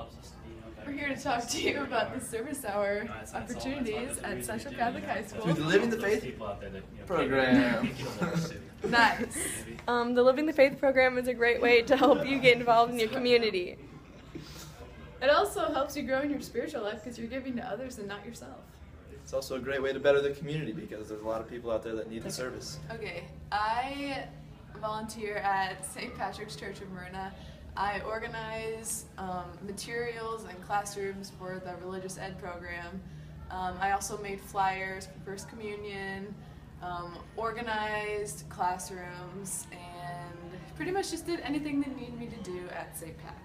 helps us to be better. We're here to talk to you about the service hour opportunities at Central Catholic High School. Through the Living the Faith program. Nice. The Living the Faith program is a great way to help you get involved in your community. It also helps you grow in your spiritual life because you're giving to others and not yourself. It's also a great way to better the community because there's a lot of people out there that need the service. Okay, I volunteer at St. Patrick's Church of Myrna. I organize materials and classrooms for the religious ed program. I also made flyers for First Communion, organized classrooms, and pretty much just did anything they needed me to do at St. Pat's.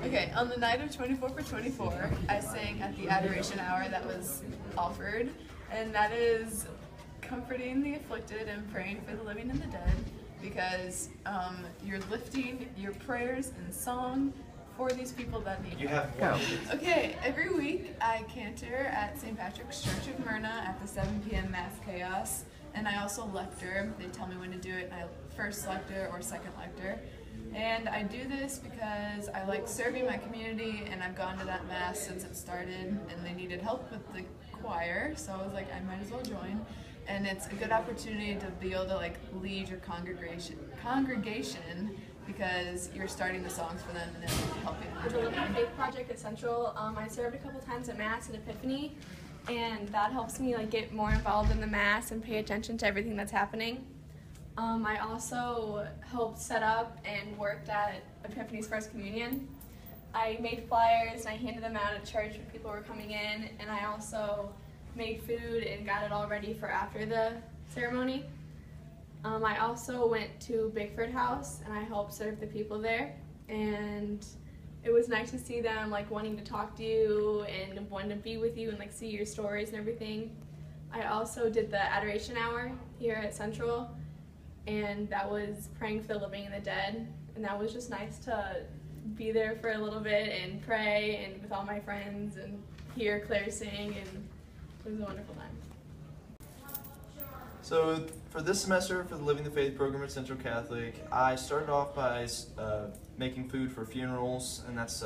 Okay, on the night of 24 for 24, I sang at the adoration hour that was offered, and that is comforting the afflicted and praying for the living and the dead, because you're lifting your prayers and song for these people that need You have help. Okay, every week I cantor at St. Patrick's Church of Myrna at the 7 p.m. Mass Chaos, and I also lecture. They tell me when to do it, I first lecture or second lecture. And I do this because I like serving my community, and I've gone to that Mass since it started, and they needed help with the choir, so I was like, I might as well join. And it's a good opportunity to be able to like lead your congregation because you're starting the songs for them and then helping them. For the Living Faith Project at Central, I served a couple times at Mass and Epiphany, and that helps me like get more involved in the Mass and pay attention to everything that's happening. I also helped set up and worked at Epiphany's First Communion. I made flyers and I handed them out at church when people were coming in, and I also made food and got it all ready for after the ceremony. I also went to Bickford House and I helped serve the people there, and it was nice to see them like wanting to talk to you and wanting to be with you and like see your stories and everything. I also did the adoration hour here at Central, and that was praying for the living and the dead, and that was just nice to be there for a little bit and pray and with all my friends and hear Claire sing, and it was a wonderful time. So for this semester, for the Living the Faith program at Central Catholic, I started off by making food for funerals, and that's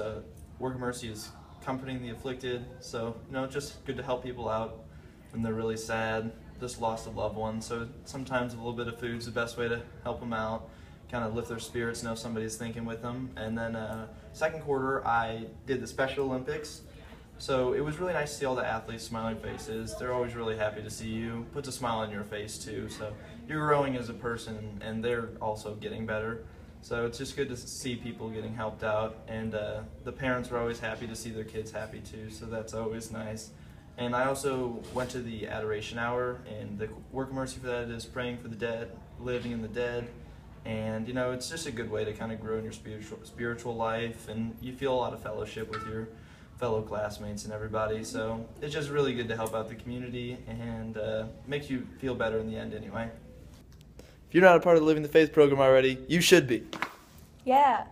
Work of Mercy is comforting the afflicted. So, just good to help people out when they're really sad, just lost a loved one. So sometimes a little bit of food is the best way to help them out, kind of lift their spirits, know somebody's thinking with them. And then second quarter, I did the Special Olympics. So it was really nice to see all the athletes' smiling faces. They're always really happy to see you. Puts a smile on your face too. So you're growing as a person, and they're also getting better. So it's just good to see people getting helped out, and the parents were always happy to see their kids happy too. So that's always nice. And I also went to the adoration hour, and the Work of Mercy for that is praying for the dead, living and the dead. And it's just a good way to kind of grow in your spiritual life, and you feel a lot of fellowship with your fellow classmates and everybody. So it's just really good to help out the community, and makes you feel better in the end anyway. If you're not a part of the Living the Faith program already, you should be. Yeah.